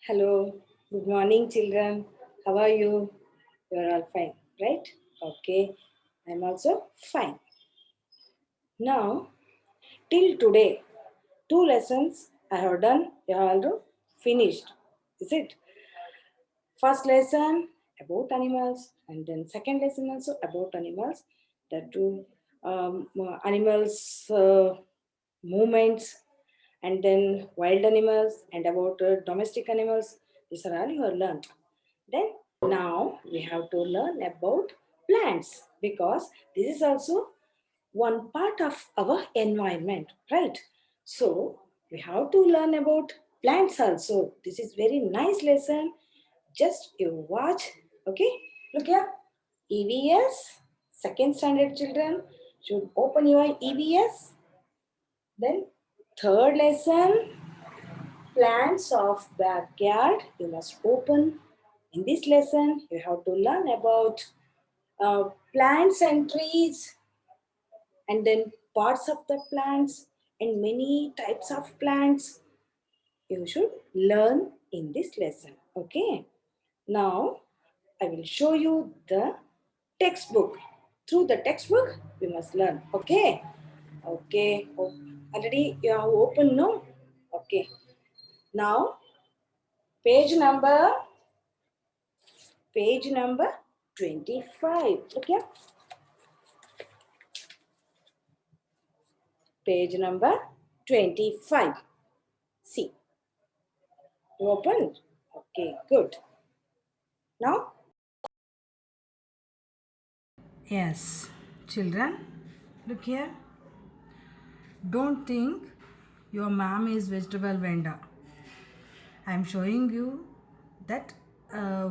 Hello, good morning, children. How are you? You are all fine, right? Okay, I'm also fine. Now, till today, two lessons I have done, they are all finished. Is it? First lesson about animals, and then second lesson also about animals. The two animals movements, and then wild animals, and about domestic animals. These are all you have learned. Then now we have to learn about plants because this is also one part of our environment, right? So we have to learn about plants also. This is very nice lesson. Just you watch, okay? Look here, EVS, second standard children should open your EVS. Then third lesson, plants of backyard. You must open. In this lesson, you have to learn about plants and trees, and then parts of the plants and many types of plants. You should learn in this lesson. Okay. Now, I will show you the textbook. Through the textbook, we must learn. Okay. Okay. Already you have opened, no? Okay. Now, page number page number 25. Okay. Page number 25. See, you opened? Okay, good. Now, Yes, children, look here. Don't think your mom is vegetable vendor. I am showing you that uh,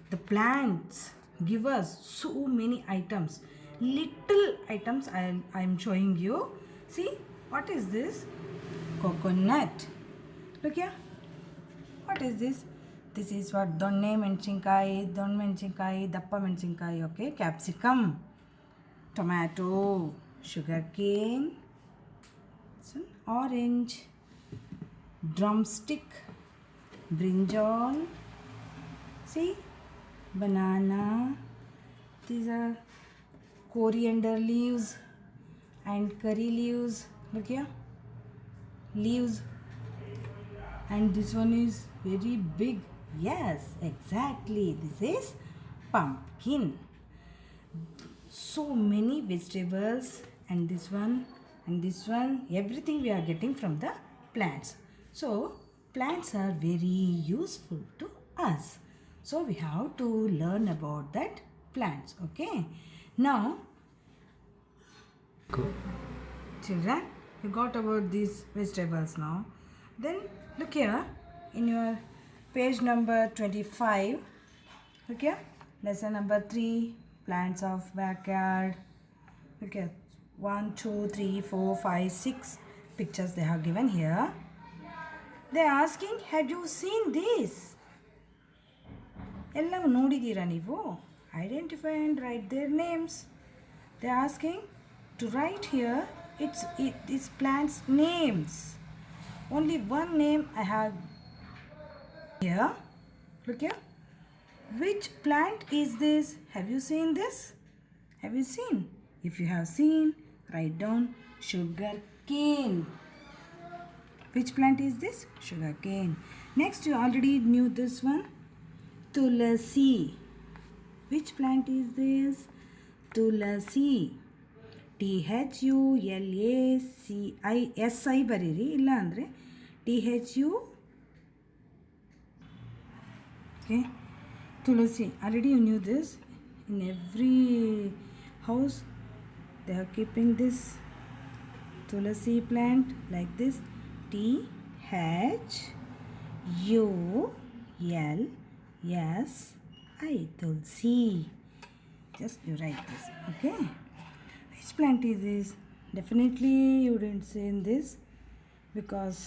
the plants give us so many items. Little items I am showing you. See, what is this? Coconut. Look here. What is this? This is what don ಮೆಣಸಿನ್ಕಾಯಿ ದಪ್ಪ ಮೆಣಸಿನ್ಕಾಯಿ okay, capsicum, tomato, sugar cane, some orange, drumstick, brinjal, see, banana, these are coriander leaves and curry leaves, look here, leaves, and this one is very big. Yes, exactly, this is pumpkin. So many vegetables, and this one, everything we are getting from the plants. So plants are very useful to us, so we have to learn about that plants. Okay, now children, you got about these vegetables now. Then look here in your page number 25. Look here, lesson number 3, plants of backyard. Look here, 1, 2, 3, 4, 5, 6 pictures they have given here. They are asking, have you seen this? ಎಲ್ಲವೂ ನೋಡಿದ್ದೀರಾ ನೀವು? Identify and write their names. They are asking to write here these plants names. Only one name I have here. Look here. Which plant is this? Have you seen this? Have you seen? If you have seen, write down sugar cane. Which plant is this? Sugar cane. Next, you already knew this one. Tulasi. Which plant is this? Tulasi. THULACI ಬರೀರಿ, ಇಲ್ಲ ಅಂದರೆ THU. Okay, Tulasi. Already you knew this. In every house they are keeping this Tulasi plant like this. THULSI. Tulsi. Just you write this. Okay. Which plant is this? Definitely you didn't say in this because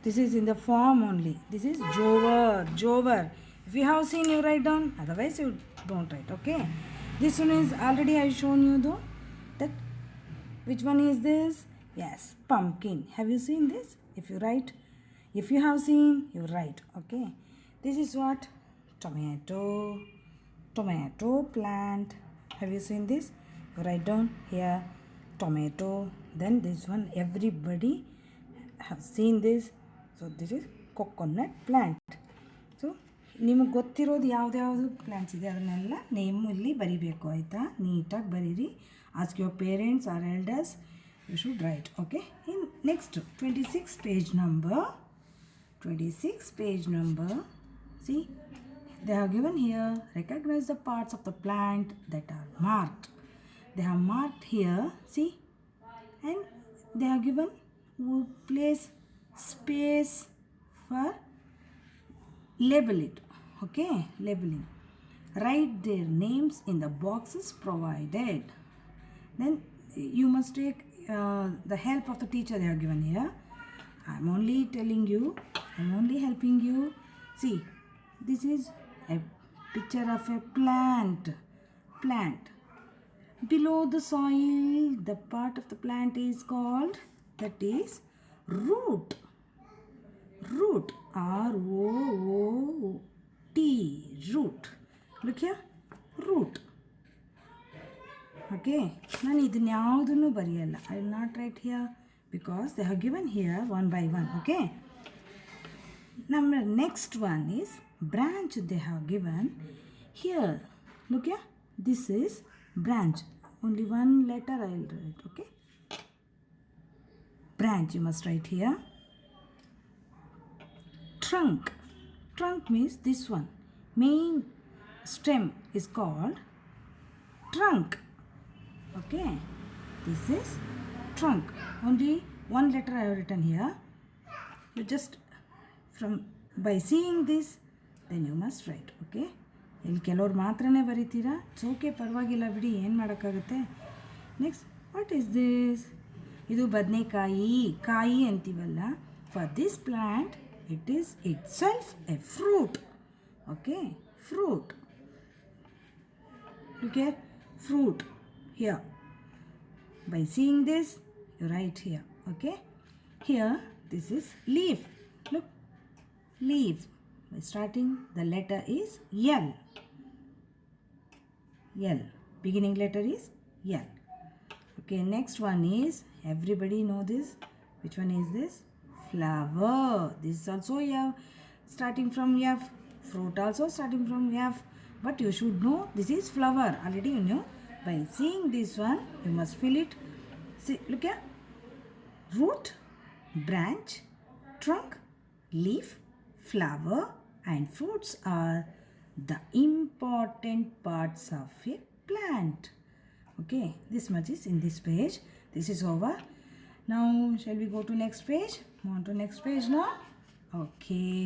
this is in the form only. This is jover. If you have seen, you write down. Otherwise, you don't write. Okay. This one is already I shown you though. That which one is this? Yes, pumpkin. Have you seen this? If you write, If you have seen, you write. Okay, this is what? Tomato plant. Have you seen this? You write down here tomato. Then this one, everybody have seen this. So this is coconut plant. So ನಿಮಗೆ ಗೊತ್ತಿರೋದು ಯಾವ್ದು plants ಇದೆ ಅದನ್ನೆಲ್ಲ name ಇಲ್ಲಿ ಬರಿಬೇಕು ಆಯಿತಾ. ನೀಟಾಗಿ ಬರೀರಿ. Ask your parents or elders, you should write. Okay, in next 26 page number. See, they have given here, recognize the parts of the plant that are marked. They have marked here, see, and they have given place space for label it. Okay, labeling. Write their names in the boxes provided. Then you must take the help of the teacher they have given here. I'm only telling you, I'm only helping you. See, this is a picture of a plant. Below the soil, the part of the plant is called, that is root. R-O-O-T, root. Look here, root. Okay, ನಾನು ಇದನ್ನ ಯಾವುದನ್ನು ಬರೆಯಲ್ಲ. I will not write here because they have given here one by one. Okay, number next one is branch. They have given here. Look here, this is branch. Only one letter I will write. Okay, branch you must write here. Trunk means this one. Main stem is called trunk. Okay, this is trunk. Only one letter I have written here. You just by seeing this, then you must write. Okay, ಇಲ್ಲಿ ಕೆಲವ್ರು ಮಾತ್ರನೇ ಬರೀತೀರಾ. Okay, ಪರವಾಗಿಲ್ಲ ಬಿಡಿ, ಏನು ಮಾಡೋಕ್ಕಾಗುತ್ತೆ. Next, what is this? ಇದು ಬದನೆಕಾಯಿ ಅಂತೀವಲ್ಲ. For this plant it is itself a fruit. Okay, fruit. Look here, fruit here. By seeing this, you write here. Okay, here this is leaf. Look, leaf. By starting, the letter is L. Beginning letter is L. Okay, next one is, everybody know this. Which one is this? Flower. This is also F, starting from F. Fruit also starting from F. But you should know this is flower. Already you know. By seeing this one, you must fill it. See, look here. Root, branch, trunk, leaf, flower, and fruits are the important parts of a plant. Okay, this much is in this page. This is over. Now, shall we go to next page? On to next page now. Okay,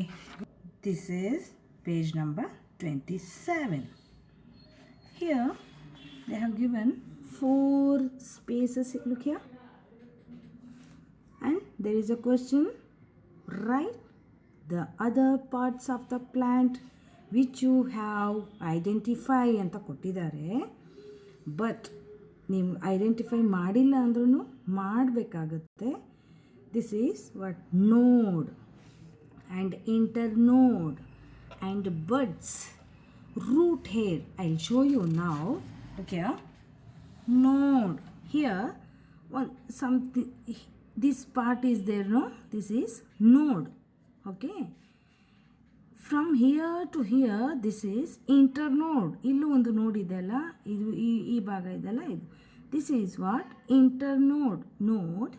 this is page number 27. Here they have given 4 spaces. Look here, and there is a question. Write the other parts of the plant which you have identify ಅಂತ ಕೊಟ್ಟಿದ್ದಾರೆ. But ನೀವು identify ಮಾಡಿಲ್ಲ ಅಂದ್ರೂ ಮಾಡಬೇಕಾಗುತ್ತೆ. This is what? Node and internode and buds, root hair. I'll show you now. Okay, node. Here, something. This part is there, no? This is node. Okay. From here to here, this is internode. ಇಲ್ಲೂ ಒಂದು ನೋಡ್ ಇದೆಲ್ಲ, ಇದು ಈ ಭಾಗ ಇದೆಲ್ಲ ಇದು. This is what? Internode.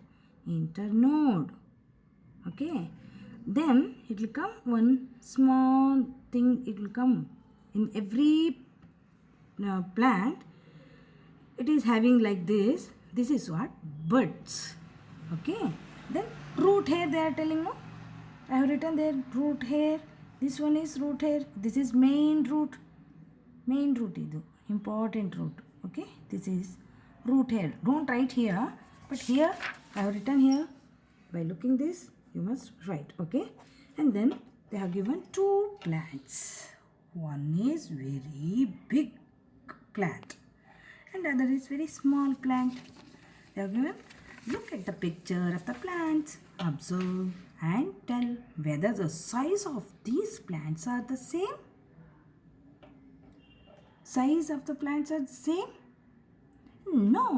Internode. Okay. Then it will come one small thing. It will come in every plant. It is having like this. This is what? Buds. Okay. Then root hair they are telling, no? I have written there root hair. This one is root hair. This is main root. Idu important root. Okay. This is root hair. Don't write here, but here I have written here. By looking this, you must write. Okay. And then they have given 2 plants. One is very big plant and other is very small plant. They have given, look at the picture of the plants, observe and tell whether the size of these plants are the same. Size of the plants are the same? No,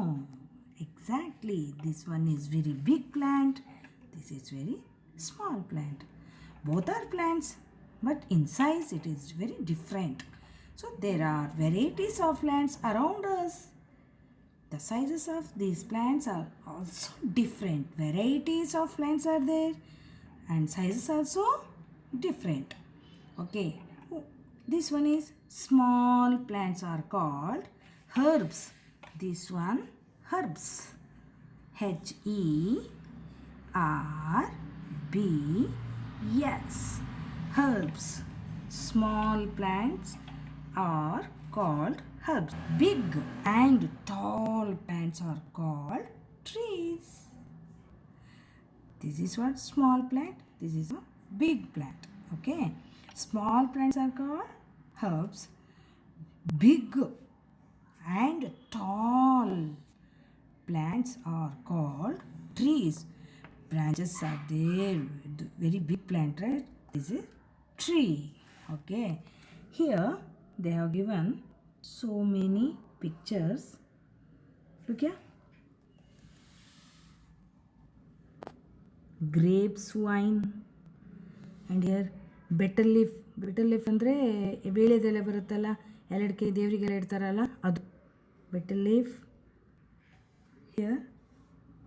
exactly. This one is very big plant. This is very small plant. Both are plants, but in size it is very different. So there are varieties of plants around us. The sizes of these plants are also different. Varieties of plants are there and sizes also different. Okay, this one is small plants are called herbs. This one herbs. Herbs. Herbs. Small plants are called herbs. Big and tall plants are called trees. This is what small plant. This is a big plant. Okay. Small plants are called herbs. Big and tall plants are called trees. Branches are there. Very big plant, right? This is tree. Okay. Here they have given so many pictures. Look here. Grapes, wine, and here battle leaf ಅಂದರೆ ಬೇಳೆದೆಲೆ ಬರುತ್ತಲ್ಲ, ಎಲ್ಲಡಿಕೆ ದೇವರಿಗೆಲ್ಲ ಇಡ್ತಾರಲ್ಲ ಅದು battle leaf. Here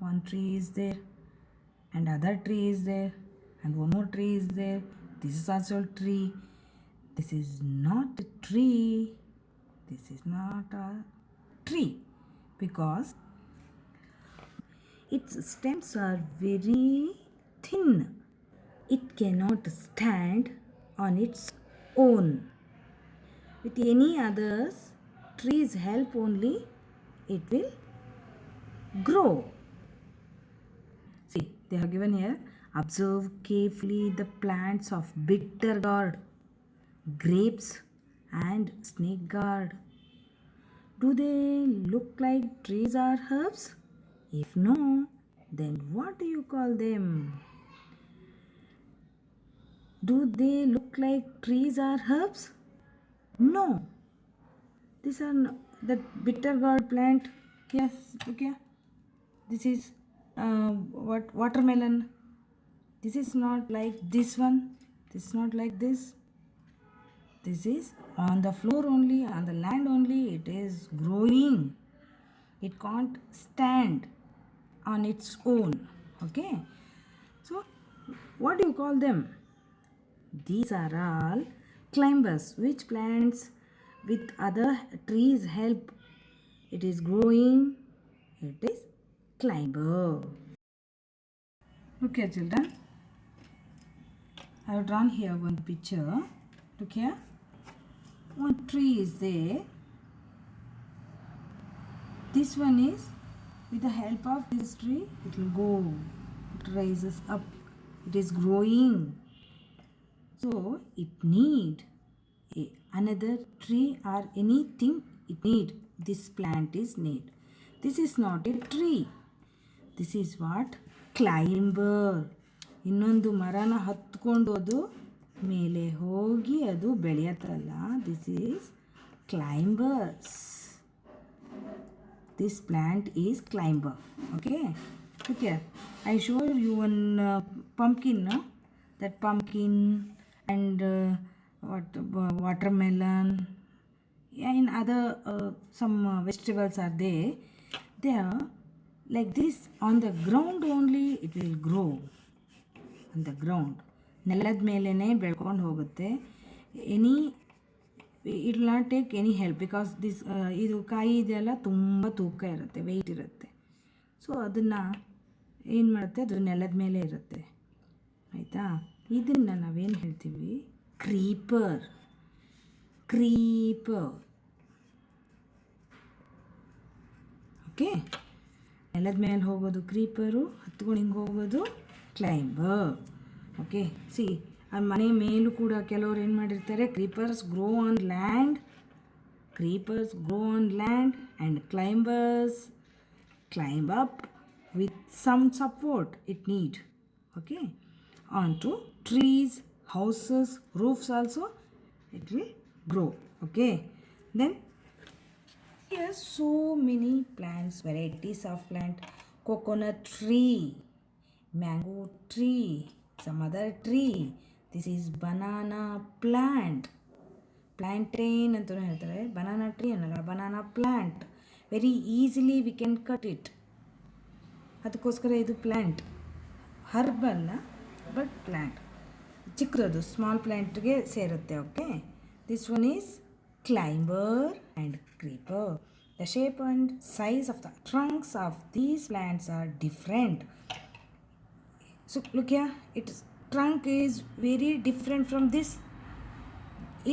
one tree is there and other tree is there and one more tree is there. This is also a tree. This is not a tree. This is not a tree because its stems are very thin. It cannot stand on its own. With any others trees help only it will grow. See, they are given here. Observe carefully the plants of bitter gourd, grapes and snake gourd. Do they look like trees or herbs? If no, then what do you call them? Do they look like trees or herbs? No. These are the bitter gourd plant. Yes, okay. This is watermelon. This is not like this one. This is not like this. This is on the floor only, on the land only. It is growing. It can't stand on its own. Okay. So, what do you call them? These are all climbers. Which plants with other trees help it is growing? It is climber. Look here, children. I have drawn here one picture. Look here. One tree is there. This one is, with the help of this tree, it will go. It rises up. It is growing. So it need another tree or anything it need. This plant is need. This is not a tree. This is what? Climber. ಇನ್ನೊಂದು ಮರನ ಹತ್ಕೊಂಡು ಅದು ಮೇಲೆ ಹೋಗಿ ಅದು ಬೆಳೆಯತ್ತಲ್ಲ. This is climbers. This plant is climber. Okay. Look here. I show you one pumpkin. No? That pumpkin and watermelon and other some vegetables are there. They are like this on the ground only. It will grow on the ground. ನೆಲದ ಮೇಲೇ ಬೆಳ್ಕೊಂಡು ಹೋಗುತ್ತೆ. Any it will not take any help because this ಇದು ಕಾಯಿ ಇದೆಲ್ಲ ತುಂಬ ತೂಕ ಇರುತ್ತೆ, ವೆಯ್ಟ್ ಇರುತ್ತೆ. ಸೊ ಅದನ್ನು ಏನು ಮಾಡುತ್ತೆ, ಅದು ನೆಲದ ಮೇಲೆ ಇರುತ್ತೆ. ಆಯಿತಾ? ಇದನ್ನು ನಾವೇನು ಹೇಳ್ತೀವಿ? ಕ್ರೀಪರ್. ಓಕೆ. ನೆಲದ ಮೇಲೆ ಹೋಗೋದು ಕ್ರೀಪರು, ಹತ್ಕೊಂಡು ಹಿಂಗೆ ಹೋಗೋದು ಕ್ಲೈಂಬರ್. ಓಕೆ. ಸಿ, ಆ ಮನೆ ಮೇಲೂ ಕೂಡ ಕೆಲವ್ರು ಏನು ಮಾಡಿರ್ತಾರೆ, creepers grow on land and climbers climb up with some support it need. Okay. onto trees, houses, roofs also it will grow. Okay, then here so many plants, varieties of plant: coconut tree, mango tree, some other tree. This is banana plant. Plantain ಅಂತಲೂ ಹೇಳ್ತಾರೆ, banana tree ಅನ್ನಲ್ಲ, banana plant. Very easily we can cut it. ಅದಕ್ಕೋಸ್ಕರ ಇದು plant, herb ಅಲ್ಲ but plant, ಚಿಕ್ಕದು small ಪ್ಲ್ಯಾಂಟ್ಗೆ ಸೇರುತ್ತೆ. Okay, this one is climber and creeper. The shape and size of the trunks of these plants are different. So look here, its trunk is very different from this.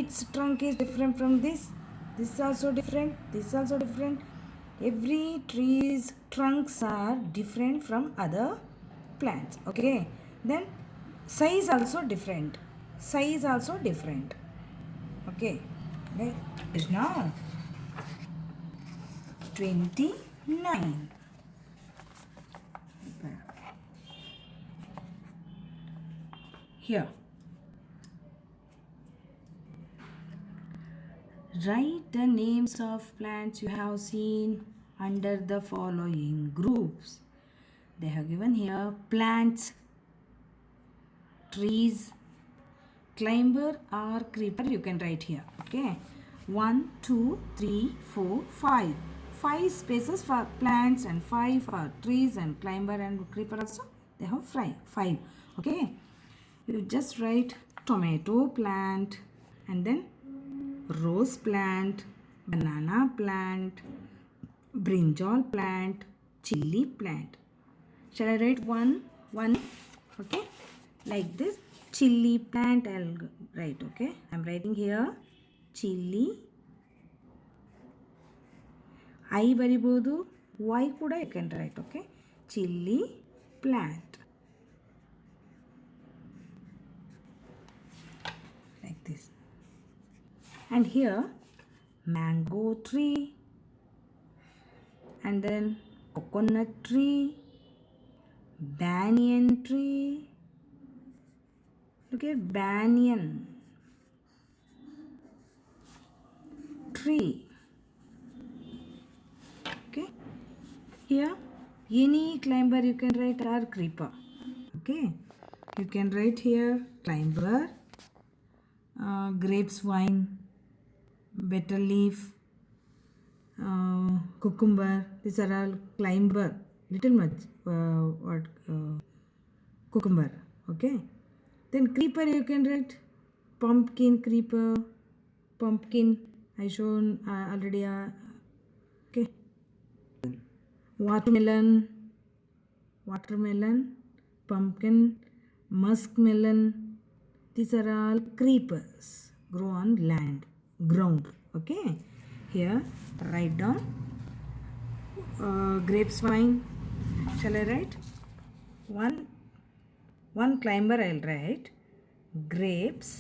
Its trunk is different from this. This is also different. This is also different. Every tree's trunks are different from other plants. Okay. Then size also different. Size also different. Okay. Okay. It's now 29. Here, write the names of plants you have seen under the following groups. They have given here plants, trees, climber or creeper. You can write here. Okay, 1, 2, 3, 4, 5. 5 spaces for plants and 5 for trees and climber and creeper also. They have 5. Okay. You just write tomato plant and then rose plant, banana plant, brinjal plant, chili plant. Shall I write one? Okay, like this. Chili plant I'll write. Okay, I'm writing here chili. I baribodu, y kuda you can write. Okay, chili plant. This. And here mango tree, and then coconut tree, banyan tree. Look at banyan tree. Okay, here any climber you can write or creeper. Okay, you can write here climber, grapevine, betel leaf, cucumber. These are all climber. Little much cucumber. Okay. Then creeper you can write pumpkin creeper, pumpkin. I shown already. Okay. Watermelon, pumpkin, muskmelon. These are all creepers, grow on ground. Okay, here write down grapevine. Shall I write one climber? I'll write grapes,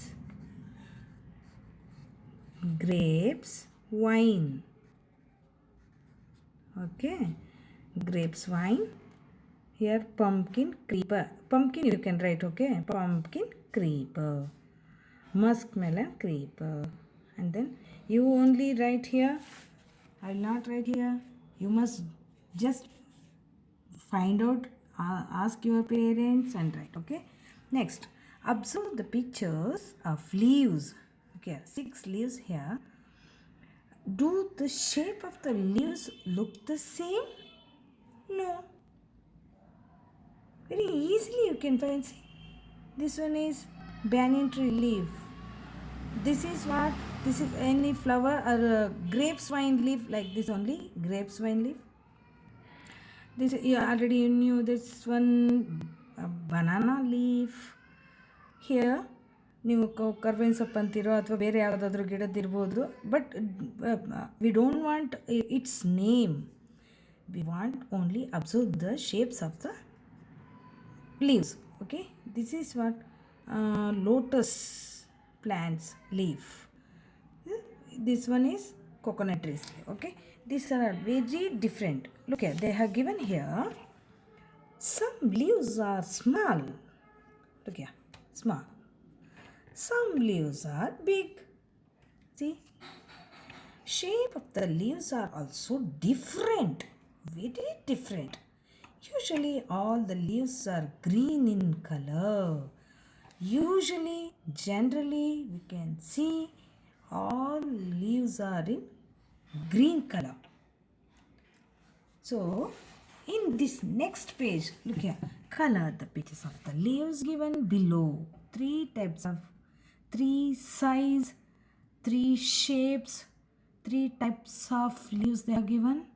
wine. Okay, grapes wine. Here pumpkin creeper. Pumpkin you can write. Okay, pumpkin creeper, muskmelon creeper. And then you only write here. I will not write here. You must just find out, ask your parents and write. Okay, next, observe the pictures of leaves. Okay, 6 leaves here. Do the shape of the leaves look the same? No. Very easily you can find. See, this one is banyan tree leaf. This is what? This is any flower or grapevine leaf, like this only, grapevine leaf. This you already knew. This one banana leaf. Here ನೀವು ಕರ್ಬೇವಿನ ಸೊಪ್ಪು ಅಂತಿರೋ ಅಥವಾ ಬೇರೆ ಯಾವುದಾದ್ರೂ ಗಿಡದಿರ್ಬೋದು, but we don't want its name. We want only observe the shapes of the leaves. Okay, this is what lotus plants leaf. This one is coconut trees. Okay, these are very different. Look here, they have given here some leaves are small. Look here, small. Some leaves are big. See, shape of the leaves are also different, very different. Usually all the leaves are green in color. Usually, generally, we can see all leaves are in green color. So, in this next page, look here, color the pictures of the leaves given below. Three types of, three size, three shapes, three types of leaves they are given,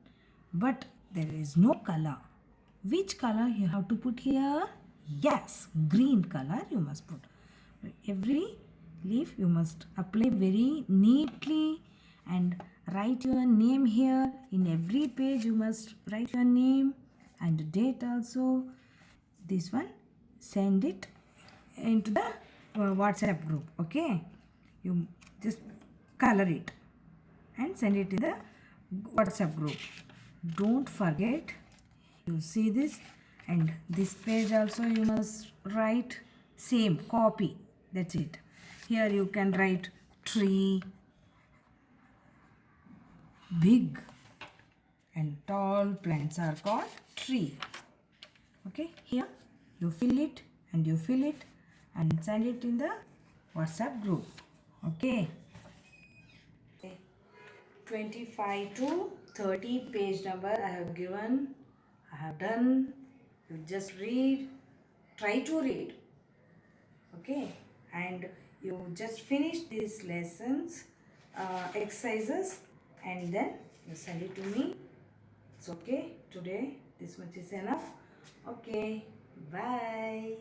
but there is no color. Which color you have to put here? Yes, green color you must put. Every leaf you must apply very neatly and write your name here. In every page you must write your name and date also. This one, send it into the WhatsApp group. Okay, you just color it and send it in the WhatsApp group. Don't forget, you see this, and this page also you must write same copy. That's it. Here you can write tree, big and tall plants are called tree. Okay, here you fill it and you fill it and send it in the WhatsApp group. Okay. 25 to 30 page number I have given. I have done. You just read. Try to read. Okay. And you just finish these lessons, exercises, and then you send it to me. It's okay. Today, this much is enough. Okay. Bye.